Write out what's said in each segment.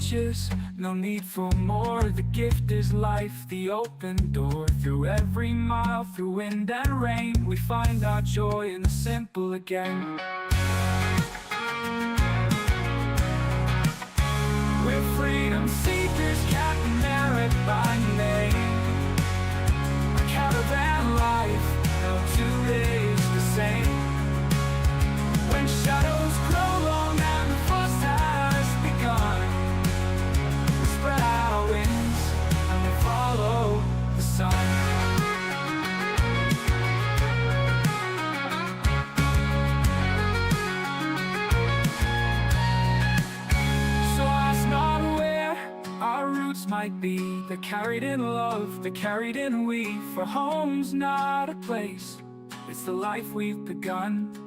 riches, no need for more. The gift is life, the open door. Through every mile, through wind and rain, we find our joy in the simple again. We're freedom seekers, Captain Marek by name. A caravan life, no 2 days the same. When shadows grow long and the frost has begun, we spread our wings and we follow the sun. So ask not where our roots might be. They're carried in love, they're carried in we. For home's not a place, it's the life we've begun.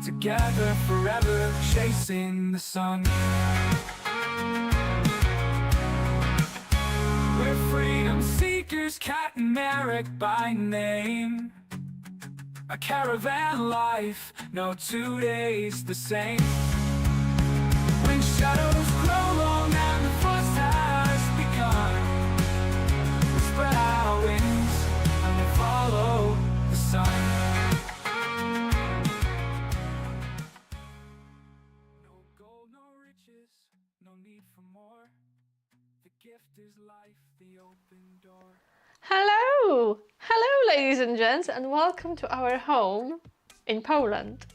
Together forever, chasing the sun. We're freedom seekers, Captain Marek by name. A caravan life, no 2 days the same. When shadows grow long and the frost has begun, we spread our wings and we follow the sun. No need for more. The gift is life, the open door. Hello! Hello, ladies and gents, and welcome to our home in Poland.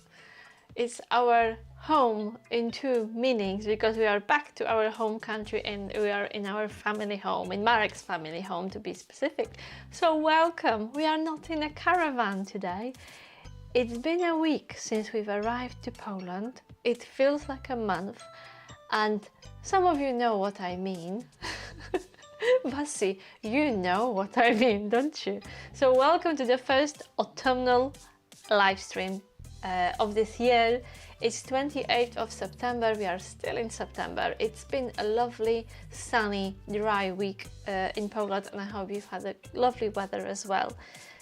It's our home in two meanings because we are back to our home country and we are in our family home, in Marek's family home to be specific. So welcome! We are not in a caravan today. It's been a week since we've arrived to Poland. It feels like a month. And some of you know what I mean. Vasi, you know what I mean, don't you? So welcome to the first autumnal live stream of this year. It's 28th of September. We are still in September. It's been a lovely, sunny, dry week in Poland, and I hope you've had a lovely weather as well.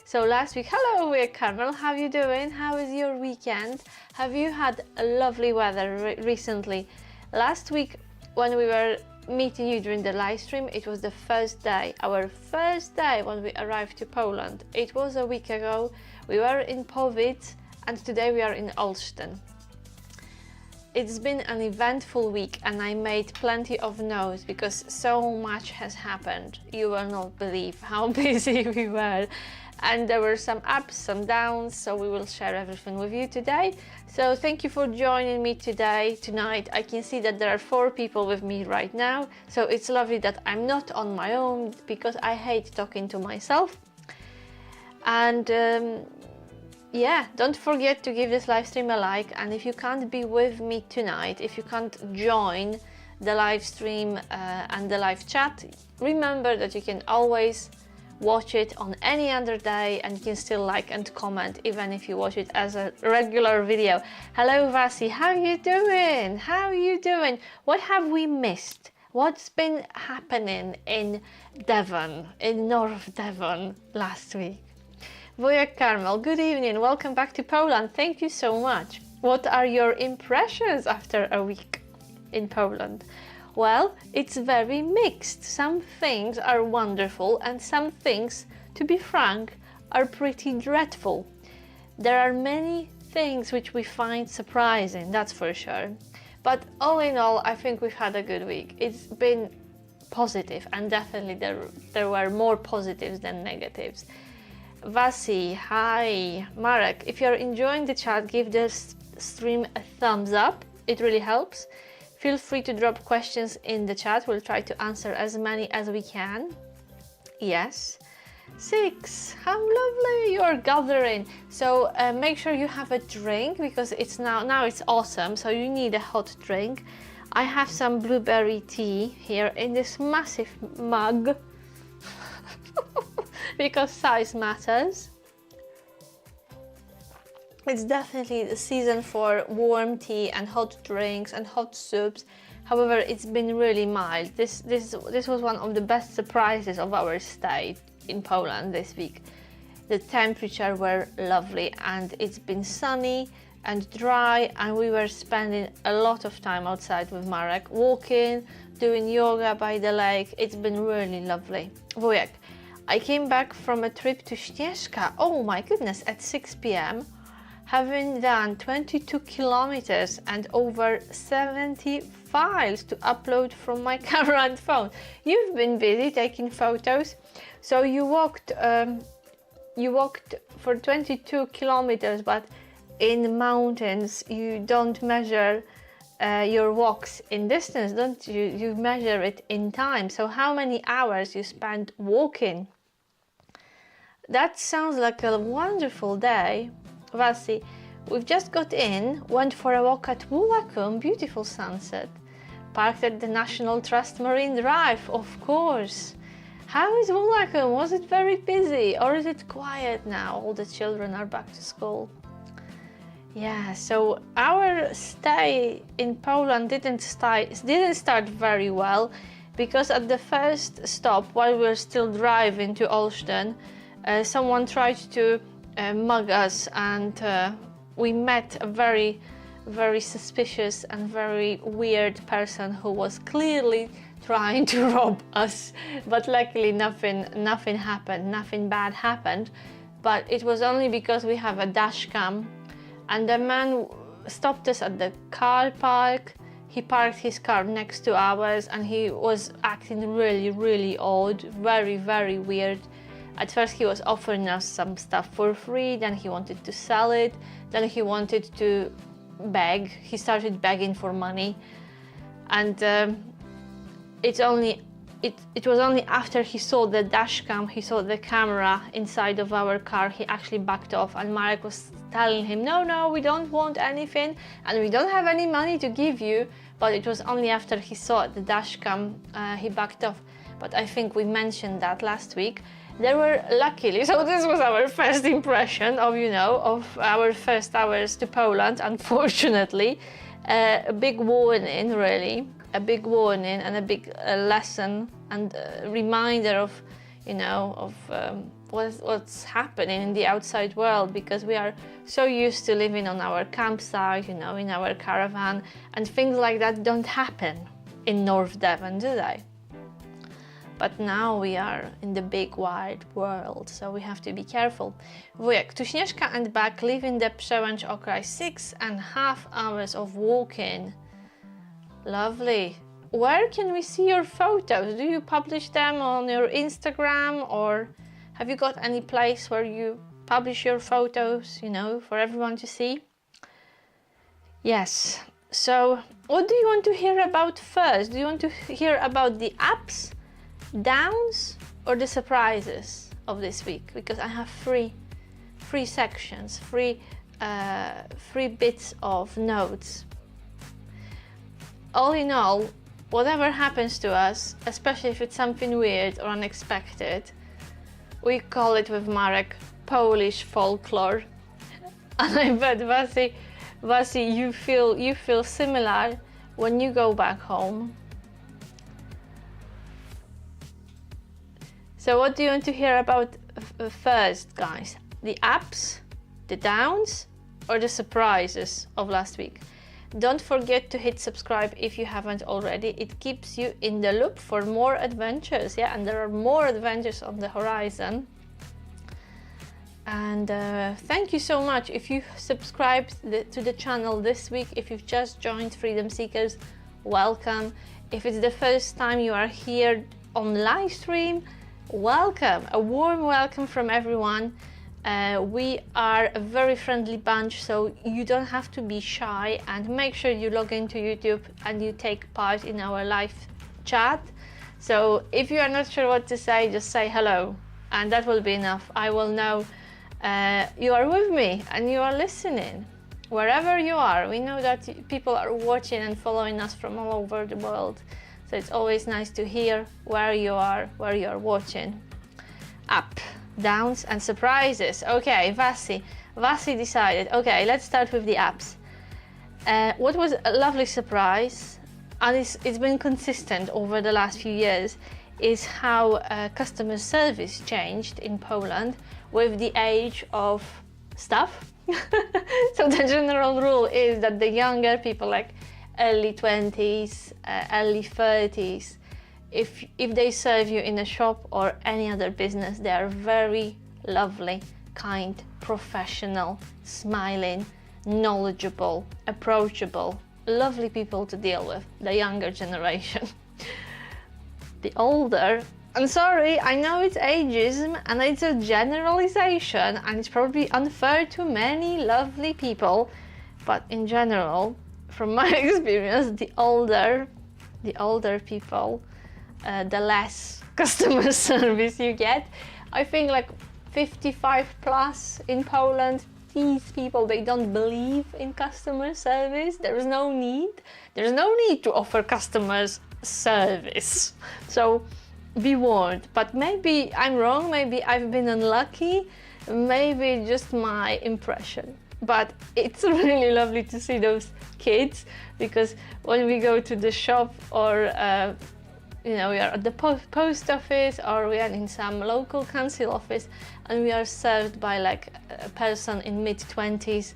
So last week, hello, we're Carmel. How are you doing? How is your weekend? Have you had a lovely weather recently? Last week, when we were meeting you during the live stream, it was the first day, our first day when we arrived to Poland. It was a week ago. We were in Powice and today we are in Olsztyn. It's been an eventful week and I made plenty of notes because so much has happened. You will not believe how busy we were. And there were some ups, some downs, so we will share everything with you today. So thank you for joining me tonight. I can see that there are 4 people with me right now, so it's lovely that I'm not on my own because I hate talking to myself. And yeah, don't forget to give this live stream a like, and if you can't be with me tonight, if you can't join the live stream and the live chat, remember that you can always watch it on any other day and you can still like and comment even if you watch it as a regular video. Hello Vasi, how are you doing? How are you doing? What have we missed? What's been happening in Devon, in North Devon last week? Wujek Carmel, good evening, welcome back to Poland. Thank you so much. What are your impressions after a week in Poland? Well, it's very mixed. Some things are wonderful and some things, to be frank, are pretty dreadful. There are many things which we find surprising, that's for sure. But all in all, I think we've had a good week. It's been positive and definitely there were more positives than negatives. Vasi, hi. Marek, if you're enjoying the chat, give this stream a thumbs up. It really helps. Feel free to drop questions in the chat. We'll try to answer as many as we can. Yes. 6. How lovely you're gathering. So make sure you have a drink because it's now it's autumn, so you need a hot drink. I have some blueberry tea here in this massive mug because size matters. It's definitely the season for warm tea and hot drinks and hot soups. However, it's been really mild. This was one of the best surprises of our stay in Poland this week. The temperature were lovely and it's been sunny and dry, and we were spending a lot of time outside with Marek, walking, doing yoga by the lake. It's been really lovely. Wujek, I came back from a trip to Śnieżka, oh my goodness, at 6 p.m, having done 22 kilometers and over 70 files to upload from my Caravan phone. You've been busy taking photos, so you walked for 22 kilometers, but in the mountains you don't measure your walks in distance, don't you? You measure it in time. So how many hours you spent walking? That sounds like a wonderful day. Vasi, we've just got in, went for a walk at Woolakum, beautiful sunset. Parked at the National Trust Marine Drive, of course. How is Woolakum? Was it very busy, or is it quiet now? All the children are back to school. Yeah, so our stay in Poland didn't start very well, because at the first stop, while we were still driving to Olsztyn, someone tried to mug us, and we met a very suspicious and very weird person who was clearly trying to rob us, but luckily nothing happened, nothing bad happened. But it was only because we have a dash cam, and the man stopped us at the car park. He parked his car next to ours, and he was acting really odd, very weird. At first he was offering us some stuff for free, then he wanted to sell it, then he wanted to beg. He started begging for money, and it was only after he saw the dash cam, he saw the camera inside of our car, he actually backed off, and Marek was telling him, no, we don't want anything, and we don't have any money to give you. But it was only after he saw the dash cam he backed off. But I think we mentioned that last week. There were luckily, so this was our first impression of, of our first hours to Poland, unfortunately. A big warning, really, a big warning and a big lesson and a reminder of, what's happening in the outside world, because we are so used to living on our campsite, in our caravan, and things like that don't happen in North Devon, do they? But now we are in the big wide world, so we have to be careful. Wujek, to Śnieżka and back, leaving the Przełęcz Okraj, 6.5 hours of walking. Lovely. Where can we see your photos? Do you publish them on your Instagram, or have you got any place where you publish your photos, for everyone to see? Yes. So what do you want to hear about first? Do you want to hear about the ups, downs, or the surprises of this week? Because I have three sections, three bits of notes. All in all, whatever happens to us, especially if it's something weird or unexpected, we call it with Marek Polish folklore. And I bet Vasi, you feel similar when you go back home. So what do you want to hear about first, guys? The ups, the downs, or the surprises of last week? Don't forget to hit subscribe if you haven't already. It keeps you in the loop for more adventures, yeah, and there are more adventures on the horizon. And thank you so much if you subscribed to the channel this week. If you've just joined Freedom Seekers, welcome. If it's the first time you are here on Livestream, welcome. A warm welcome from everyone. We are a very friendly bunch, so you don't have to be shy, and make sure you log into YouTube and you take part in our live chat. So if you are not sure what to say, just say hello, and that will be enough. I will know you are with me and you are listening. Wherever you are, we know that people are watching and following us from all over the world. So it's always nice to hear where you are watching. Up, downs, and surprises. Okay, Vasi decided. Okay, let's start with the ups. What was a lovely surprise, and it's been consistent over the last few years, is how customer service changed in Poland with the age of stuff, So the general rule is that the younger people, like early 20s, early 30s, if they serve you in a shop or any other business, they are very lovely, kind, professional, smiling, knowledgeable, approachable, lovely people to deal with, the younger generation. The older, I'm sorry, I know it's ageism and it's a generalization and it's probably unfair to many lovely people, but in general, from my experience, the older people, the less customer service you get. I think like 55 plus in Poland, these people, they don't believe in customer service. There's no need to offer customers service. So be warned. But maybe I'm wrong, maybe I've been unlucky, maybe just my impression. But it's really lovely to see those kids, because when we go to the shop or we are at the post office or we are in some local council office and we are served by like a person in mid-20s,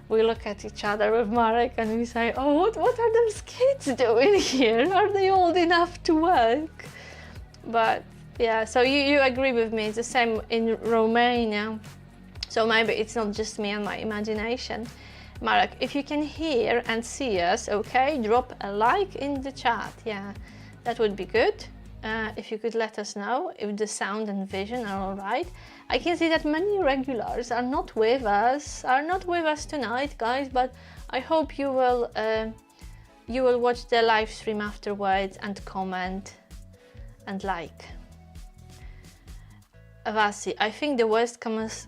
we look at each other with Marek and we say, oh, what are those kids doing here? Are they old enough to work? But yeah, so you agree with me, it's the same in Romania. So maybe it's not just me and my imagination. Marek, if you can hear and see us, okay, drop a like in the chat, yeah. That would be good, if you could let us know if the sound and vision are all right. I can see that many regulars are not with us tonight, guys, but I hope you will watch the live stream afterwards and comment and like. Vasi, I think the worst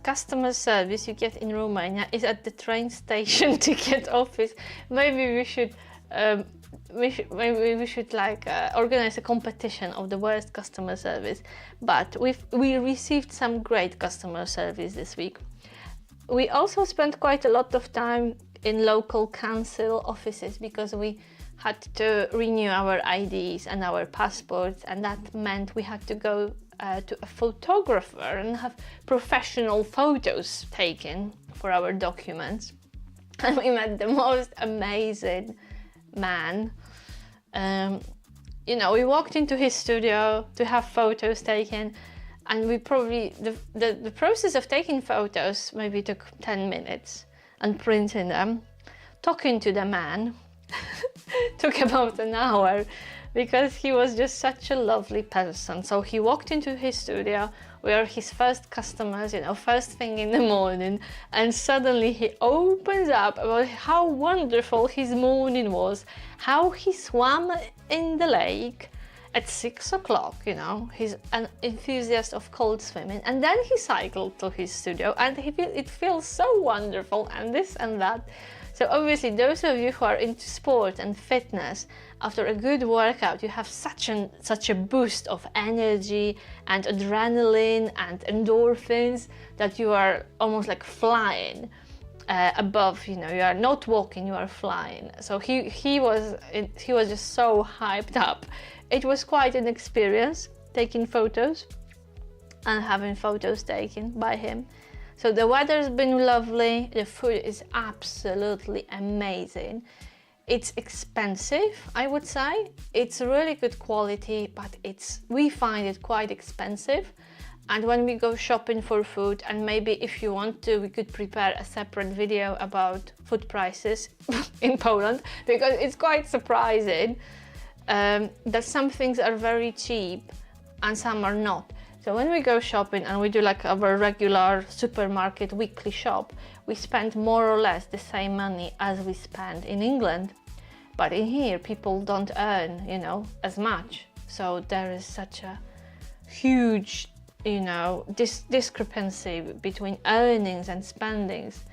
customer service you get in Romania is at the train station ticket office. Maybe we should like organize a competition of the worst customer service. But we received some great customer service this week. We also spent quite a lot of time in local council offices because we had to renew our IDs and our passports, and that meant we had to go to a photographer and have professional photos taken for our documents. And we met the most amazing man. We walked into his studio to have photos taken, and we probably the process of taking photos maybe took 10 minutes, and printing them, talking to the man took about an hour, because he was just such a lovely person. So he walked into his studio, we are his first customers, first thing in the morning, and suddenly he opens up about how wonderful his morning was, how he swam in the lake at 6 o'clock, he's an enthusiast of cold swimming, and then he cycled to his studio and it feels so wonderful, and this and that. So obviously those of you who are into sport and fitness, after a good workout you have such a boost of energy and adrenaline and endorphins that you are almost like flying above, you are not walking, you are flying. So he was just so hyped up. It was quite an experience taking photos and having photos taken by him. So the weather's been lovely, the food is absolutely amazing. It's expensive, I would say. It's really good quality, but we find it quite expensive. And when we go shopping for food, and maybe if you want to, we could prepare a separate video about food prices in Poland, because it's quite surprising that some things are very cheap and some are not. So when we go shopping and we do like our regular supermarket weekly shop, we spend more or less the same money as we spend in England. But in here, people don't earn, as much. So there is such a huge, discrepancy between earnings and spendings.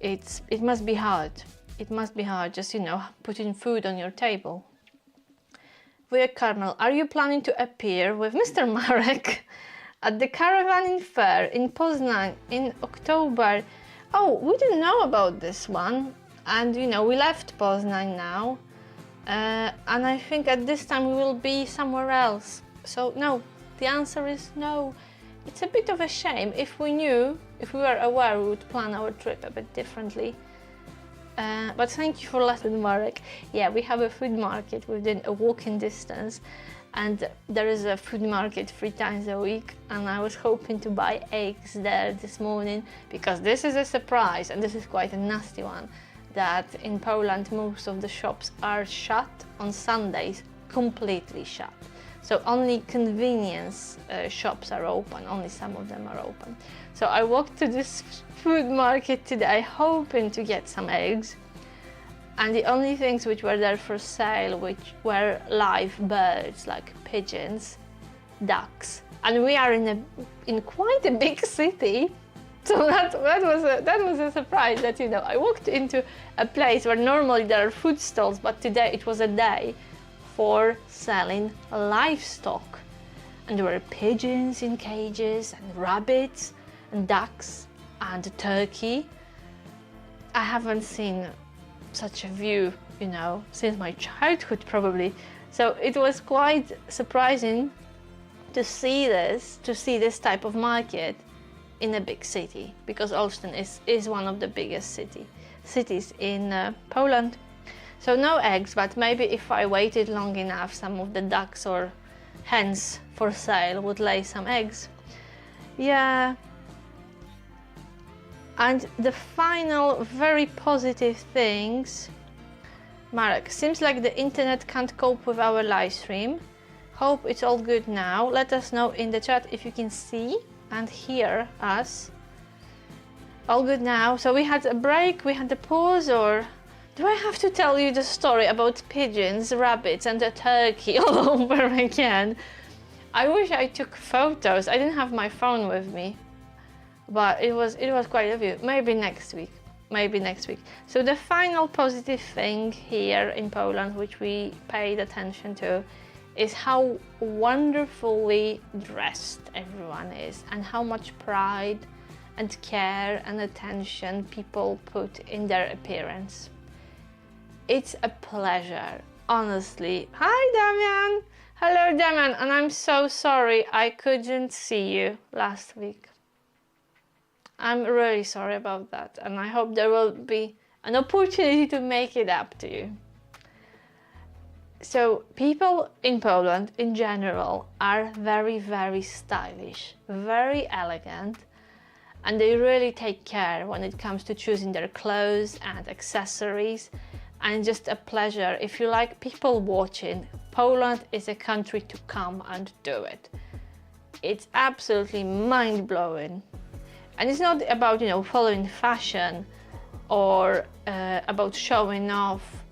It must be hard. It must be hard just, putting food on your table. Weird Carmel, are you planning to appear with Mr. Marek at the Caravan Fair in Poznań in October? Oh, we didn't know about this one. And we left Poznań now. And I think at this time we will be somewhere else. So no, the answer is no. It's a bit of a shame. If we knew If we were aware, we would plan our trip a bit differently. But thank you for letting Marek. Yeah, we have a food market within a walking distance, and there is a food market 3 times a week, and I was hoping to buy eggs there this morning, because this is a surprise, and this is quite a nasty one, that in Poland most of the shops are shut on Sundays, completely shut. So only convenience shops are open, only some of them are open. So I walked to this food market today hoping to get some eggs, and the only things which were there for sale which were live birds like pigeons, ducks, and we are in quite a big city. So that was a surprise that, you know, I walked into a place where normally there are food stalls, but today it was a day for selling livestock, and there were pigeons in cages and rabbits and ducks and turkey. I haven't seen such a view, you know, since my childhood probably. So it was quite surprising to see this type of market in a big city, because Olsztyn is one of the biggest cities in Poland. So no eggs, but maybe if I waited long enough, some of the ducks or hens for sale would lay some eggs. Yeah. And the final very positive things. Marek, seems like the internet can't cope with our live stream. Hope it's all good now. Let us know in the chat if you can see and hear us. All good now. So we had a break, we had a pause, or do I have to tell you the story about pigeons, rabbits and a turkey all over again? I wish I took photos. I didn't have my phone with me, but it was quite a view. Maybe next week. So the final positive thing here in Poland, which we paid attention to, is how wonderfully dressed everyone is, and how much pride and care and attention people put in their appearance. It's a pleasure, honestly. Hi, Damian! Hello, Damian, and I'm so sorry I couldn't see you last week. I'm really sorry about that, and I hope there will be an opportunity to make it up to you. So people in Poland in general are very, very stylish, very elegant, and they really take care when it comes to choosing their clothes and accessories. And just a pleasure. If you like people watching, Poland is a country to come and do it. It's absolutely mind-blowing. And it's not about, you know, following fashion or about showing off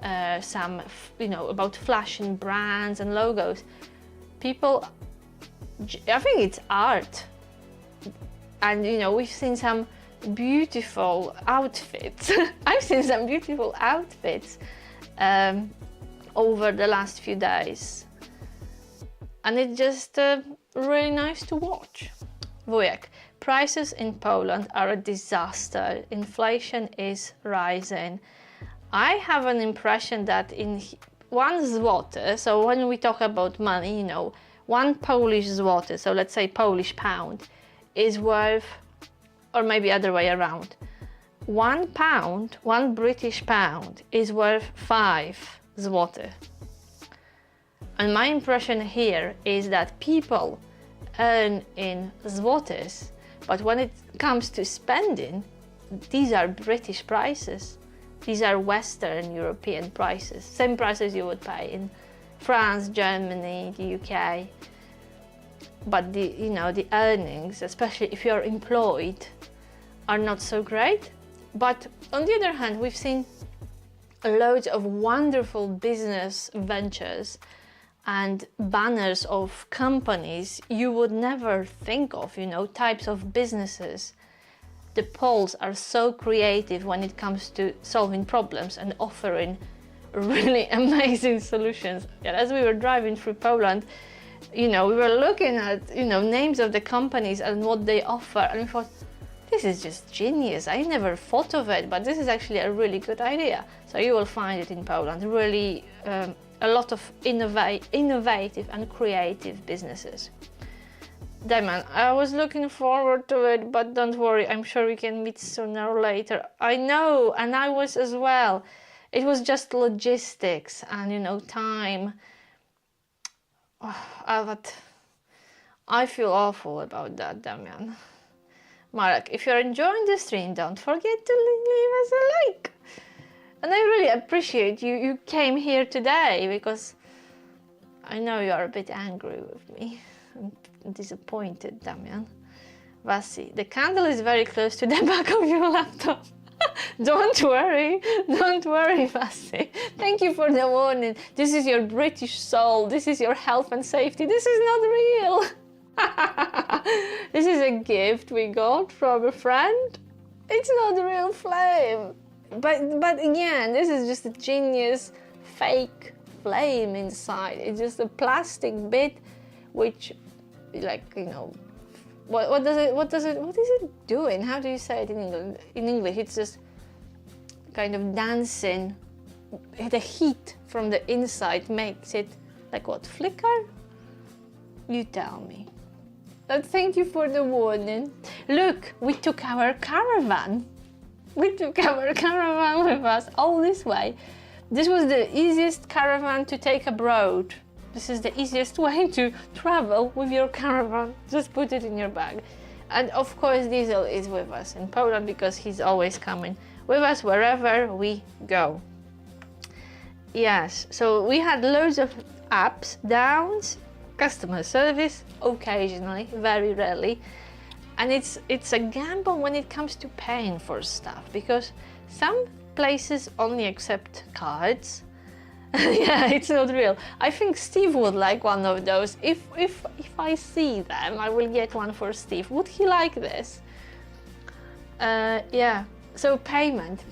about flashing brands and logos. People, I think it's art. And, you know, we've seen some beautiful outfits. I've seen some beautiful outfits over the last few days, and it's just really nice to watch. Wujek, prices in Poland are a disaster. Inflation is rising. I have an impression that in 1 zloty, so when we talk about money, you know, 1 Polish zloty, so let's say Polish pound, is worth, or maybe other way around, 1 pound, 1 British pound is worth 5 zloty. And my impression here is that people earn in zlotys, but when it comes to spending, these are British prices. These are Western European prices, same prices you would pay in France, Germany, the UK. But the earnings, especially if you're employed, are not so great. But on the other hand, we've seen loads of wonderful business ventures and banners of companies you would never think of, you know, types of businesses. The Poles are so creative when it comes to solving problems and offering really amazing solutions. And as we were driving through Poland, you know, we were looking at, you know, names of the companies and what they offer, and we thought, this is just genius. I never thought of it, but this is actually a really good idea. So you will find it in Poland, really a lot of innovative and creative businesses. Damon, I was looking forward to it, but don't worry, I'm sure we can meet sooner or later. I know, and I was as well. It was just logistics and, you know, time. But I feel awful about that, Damian. Marek, if you're enjoying the stream, don't forget to leave us a like. And I really appreciate you came here today, because I know you are a bit angry with me. I'm disappointed, Damian. Vasi, the candle is very close to the back of your laptop. Don't worry, Vasi. Thank you for the warning. This is your British soul. This is your health and safety. This is not real. This is a gift we got from a friend. It's not a real flame. But again, this is just a genius fake flame inside. It's just a plastic bit, which, like, you know, what is it doing? How do you say it in English? In English, it's just kind of dancing. The heat from the inside makes it, like, what, flicker? You tell me. But thank you for the warning. Look, we took our caravan. We took our caravan with us all this way. This was the easiest caravan to take abroad. This is the easiest way to travel with your caravan. Just put it in your bag. And of course, Diesel is with us in Poland, because he's always coming with us wherever we go. Yes, so we had loads of ups, downs, customer service occasionally, very rarely. And it's a gamble when it comes to paying for stuff, because some places only accept cards. Yeah, it's not real. I think Steve would like one of those. If I see them, I will get one for Steve. Would he like this? Yeah. So payment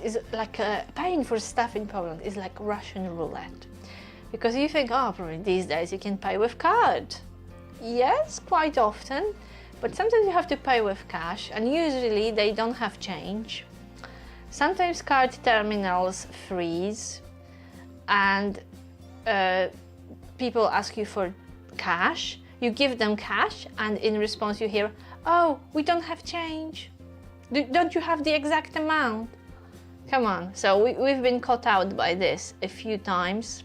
is like paying for stuff in Poland is like Russian roulette, because you think, oh, probably these days you can pay with card. Yes, quite often, but sometimes you have to pay with cash, and usually they don't have change. Sometimes card terminals freeze, and people ask you for cash. You give them cash, and in response you hear, oh, we don't have change. Don't you have the exact amount? Come on. So we've been caught out by this a few times.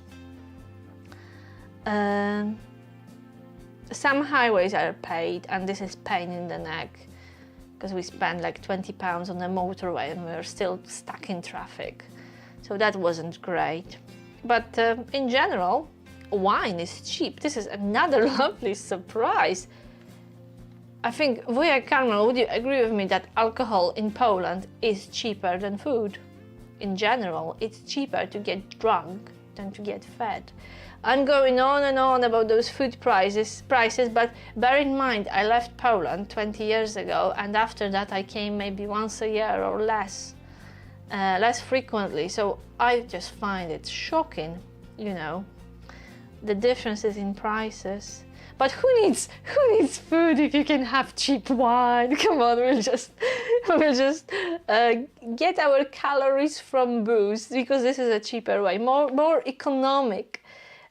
Some highways are paid, and this is pain in the neck, because we spent like £20 on the motorway and we're still stuck in traffic. So that wasn't great. But in general, wine is cheap. This is another lovely surprise. I think, Wuja Karmel, would you agree with me that alcohol in Poland is cheaper than food? In general, it's cheaper to get drunk than to get fed. I'm going on and on about those food prices, but bear in mind, I left Poland 20 years ago, and after that I came maybe once a year or less frequently. So I just find it shocking, you know, the differences in prices. But who needs food if you can have cheap wine? Come on, we'll just get our calories from booze, because this is a cheaper way, more economic.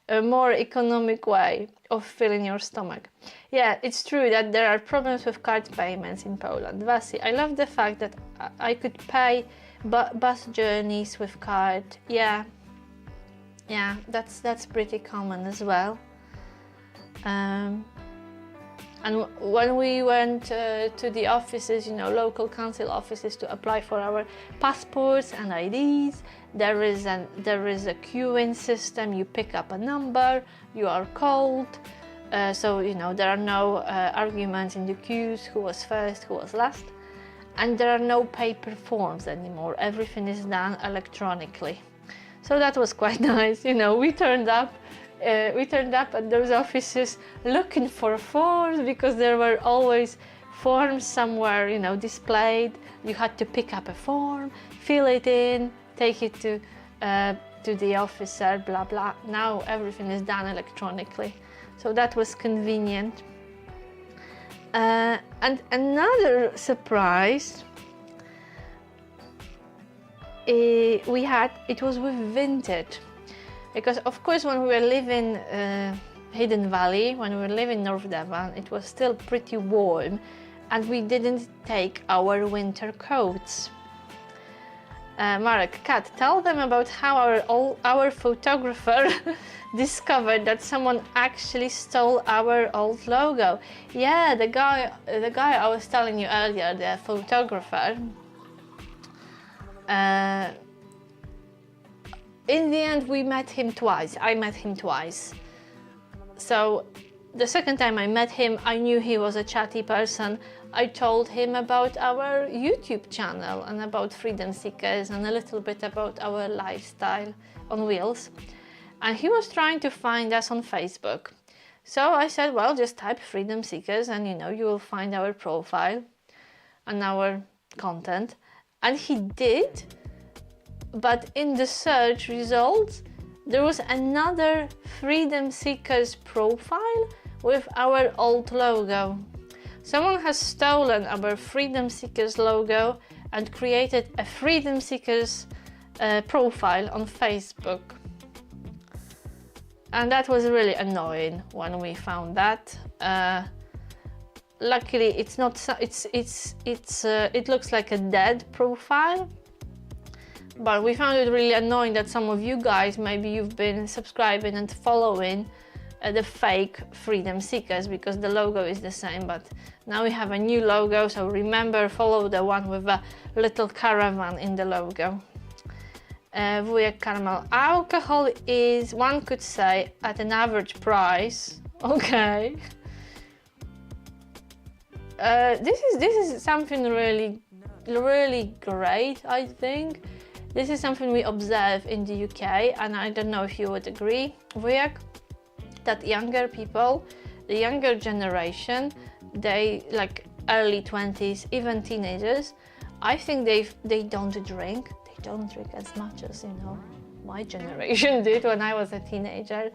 A more economic way of filling your stomach. Yeah, it's true that there are problems with card payments in Poland. Vasi, I love the fact that I could pay bus journeys with card. Yeah, that's pretty common as well. And when we went to the offices, you know, local council offices, to apply for our passports and IDs, there is a queuing system. You pick up a number, you are called, so you know there are no arguments in the queues, who was first, who was last, and there are no paper forms anymore. Everything is done electronically. So that was quite nice. You know, we turned up at those offices looking for forms, because there were always forms somewhere, you know, displayed. You had to pick up a form, fill it in, take it to the officer, blah blah. Now everything is done electronically, so that was convenient. And another surprise we had, it was with Vinted. Because of course when we were living Hidden Valley, when we were living in North Devon, it was still pretty warm and we didn't take our winter coats. Marek, Kat, tell them about how our photographer discovered that someone actually stole our old logo. Yeah, the guy I was telling you earlier, the photographer. In the end, we met him twice. I met him twice. So the second time I met him, I knew he was a chatty person. I told him about our YouTube channel and about Freedom Seekers and a little bit about our lifestyle on wheels. And he was trying to find us on Facebook. So I said, well, just type Freedom Seekers and you will find our profile and our content. And he did, but in the search results, there was another Freedom Seekers profile with our old logo. Someone has stolen our Freedom Seekers logo and created a Freedom Seekers profile on Facebook. And that was really annoying when we found that. Luckily, it's not. It looks like a dead profile. But we found it really annoying that some of you guys, maybe you've been subscribing and following the fake Freedom Seekers because the logo is the same, but now we have a new logo, so remember, follow the one with a little caravan in the logo. Wujek Caramel. Alcohol is, one could say, at an average price. Okay. This is something really great, I think. This is something we observe in the UK, and I don't know if you would agree, Wujek, that younger people, the younger generation, they like early 20s, even teenagers, I think they don't drink. They don't drink as much as my generation did when I was a teenager.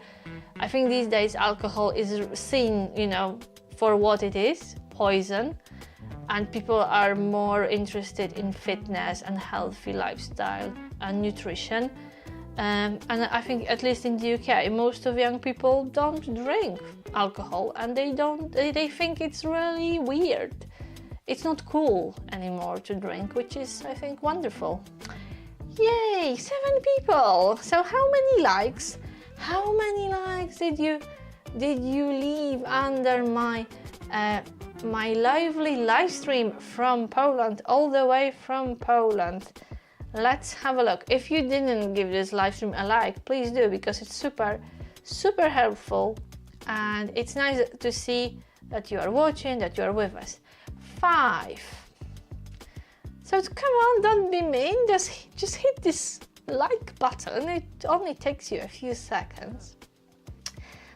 I think these days alcohol is seen for what it is, poison. And people are more interested in fitness and healthy lifestyle and nutrition. And I think, at least in the UK, most of young people don't drink alcohol, and they think it's really weird. It's not cool anymore to drink, which is, I think, wonderful. Yay, 7 people. So how many likes? How many likes did you leave under my my lively live stream from Poland, all the way from Poland? Let's have a look. If you didn't give this live stream a like, please do, because it's super helpful, and it's nice to see that you are watching, that you are with us. 5. So come on, don't be mean, just hit this like button. It only takes you a few seconds.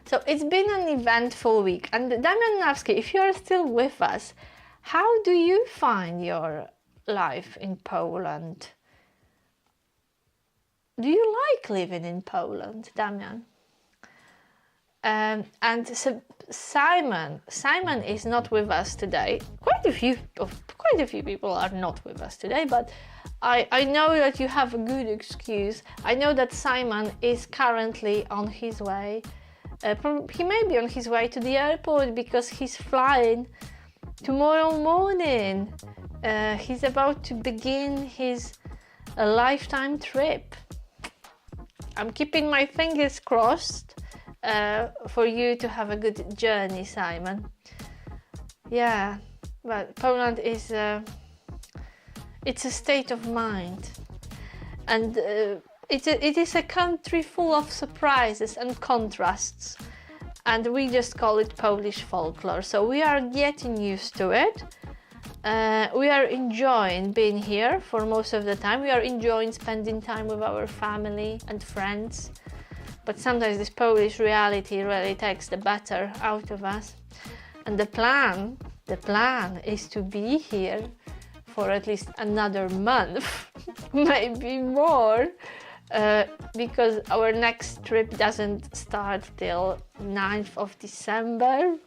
So it's been an eventful week, and Damian Nawski, if you are still with us, how do you find your life in Poland? Do you like living in Poland, Damian? And so Simon is not with us today. Quite a few people are not with us today, but I know that you have a good excuse. I know that Simon is currently on his way. He may be on his way to the airport because he's flying tomorrow morning. He's about to begin his lifetime trip. I'm keeping my fingers crossed for you to have a good journey, Simon. Yeah, but Poland is it's a state of mind, and it is a country full of surprises and contrasts, and we just call it Polish folklore. So we are getting used to it. We are enjoying being here for most of the time. We are enjoying spending time with our family and friends. But sometimes this Polish reality really takes the better out of us. And the plan is to be here for at least another month, maybe more, because our next trip doesn't start till 9th of December.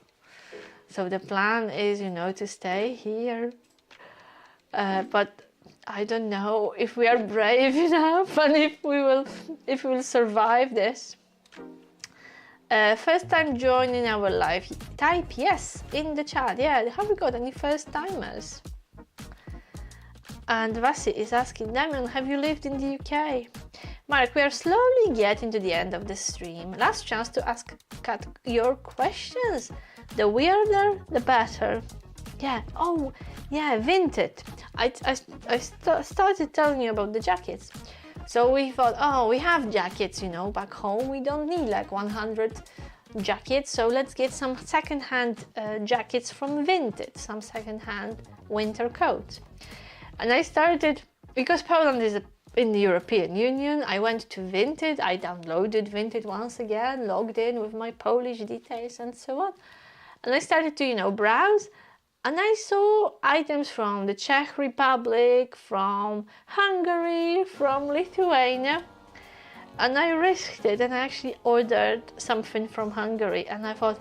So the plan is, to stay here. But I don't know if we are brave enough and if we will survive this. First time joining our live, type yes in the chat. Yeah, have we got any first timers? And Vasi is asking, Damian, have you lived in the UK? Marek, we are slowly getting to the end of the stream. Last chance to ask Kat your questions. The weirder, the better. Yeah, oh, yeah, vintage. I started telling you about the jackets. So we thought, oh, we have jackets, you know, back home. We don't need like 100 jackets. So let's get some second-hand jackets from Vinted, some second-hand winter coats. And I started, because Poland is in the European Union, I went to Vinted, I downloaded Vinted once again, logged in with my Polish details and so on. And I started to, you know, browse, and I saw items from the Czech Republic, from Hungary, from Lithuania. And I risked it and I actually ordered something from Hungary, and I thought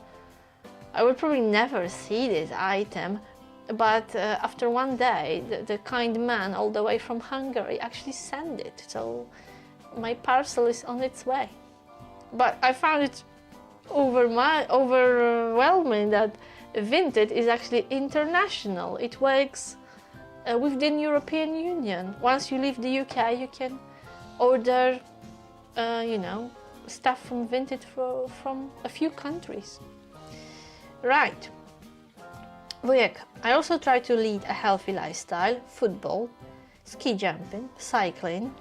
I would probably never see this item. But after one day, the kind man all the way from Hungary actually sent it. So my parcel is on its way. But I found it overwhelming that Vinted is actually international. It works within European Union. Once you leave the UK, you can order, you know, stuff from Vinted from a few countries. Right. Wujek, I also try to lead a healthy lifestyle, football, ski jumping, cycling,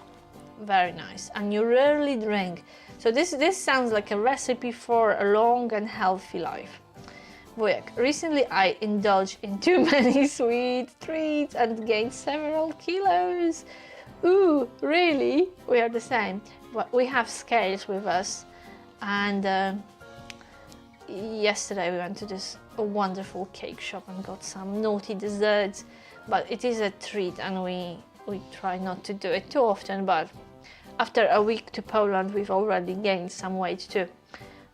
very nice, and you rarely drink. So this sounds like a recipe for a long and healthy life. Wujek, recently I indulged in too many sweet treats and gained several kilos. Ooh, really? We are the same, but we have scales with us, and yesterday we went to this wonderful cake shop and got some naughty desserts, but it is a treat and we try not to do it too often. But after a week to Poland, we've already gained some weight too,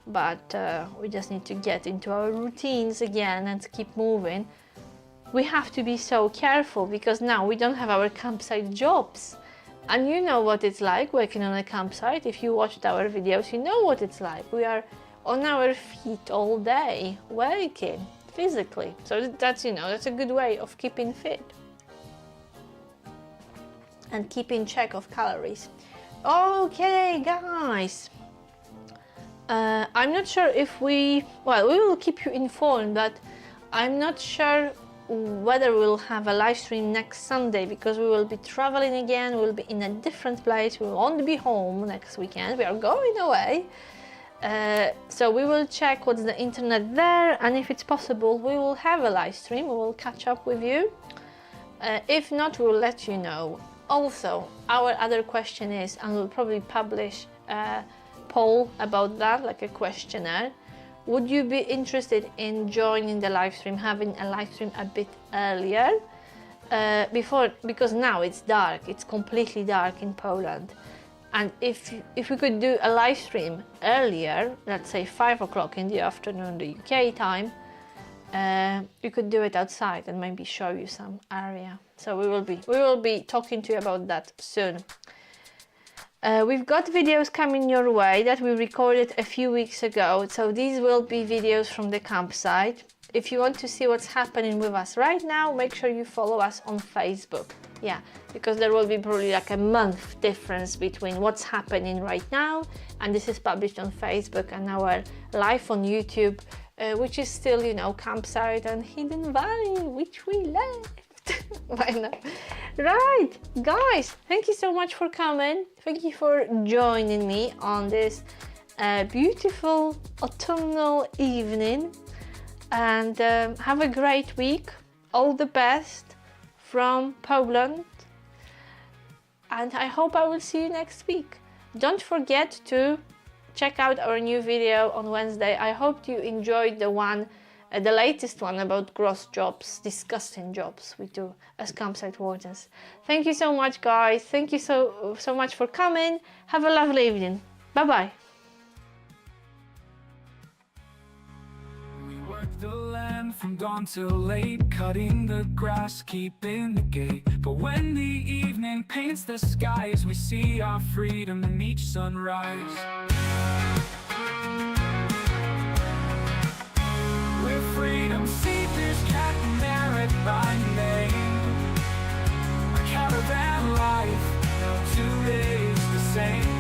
but we just need to get into our routines again and keep moving. We have to be so careful because now we don't have our campsite jobs, and you know what it's like working on a campsite. If you watched our videos, you know what it's like. We are on our feet all day, working physically. So that's, you know, that's a good way of keeping fit and keeping track of calories. Okay, guys. I'm not sure if we will keep you informed, but I'm not sure whether we'll have a live stream next Sunday because we will be traveling again. We'll be in a different place. We won't be home next weekend. We are going away. So we will check what's the internet there, and if it's possible we will have a live stream. We will catch up with you. If not, we'll let you know. Also, our other question is, and we'll probably publish a poll about that, like a questionnaire. Would you be interested in joining the live stream, having a live stream a bit earlier? Because now it's dark, it's completely dark in Poland. And if we could do a live stream earlier, let's say 5 o'clock in the afternoon, the UK time, you could do it outside and maybe show you some area. So we will be talking to you about that soon. We've got videos coming your way that we recorded a few weeks ago. So these will be videos from the campsite. If you want to see what's happening with us right now, make sure you follow us on Facebook. Yeah, because there will be probably like a month difference between what's happening right now and this is published on Facebook, and our live on YouTube, which is still, you know, campsite and hidden valley, which we left. Why not? Right, guys, thank you so much for coming. Thank you for joining me on this beautiful autumnal evening, and have a great week. All the best from Poland, and I hope I will see you next week. Don't forget to check out our new video on Wednesday. I hope you enjoyed the one, the latest one about gross jobs, disgusting jobs we do as campsite wardens. Thank you so much, guys. Thank you so much for coming. Have a lovely evening. Bye bye. The land from dawn till late, cutting the grass, keeping the gate. But when the evening paints the skies, we see our freedom in each sunrise. by name. A caravan life, no 2 days the same.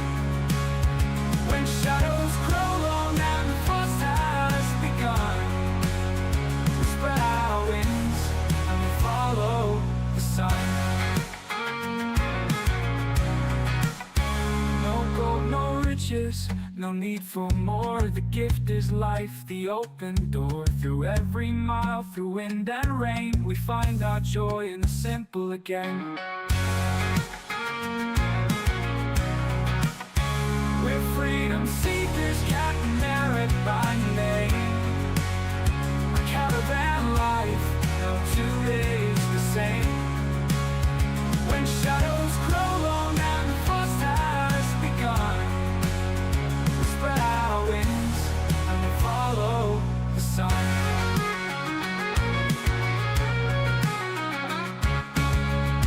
When shadows grow long and the frost has begun, we spread our wings and we follow the sun. No gold, no riches, no need for more. The gift is life, the open door. Through every mile, through wind and rain, we find our joy in the simple again.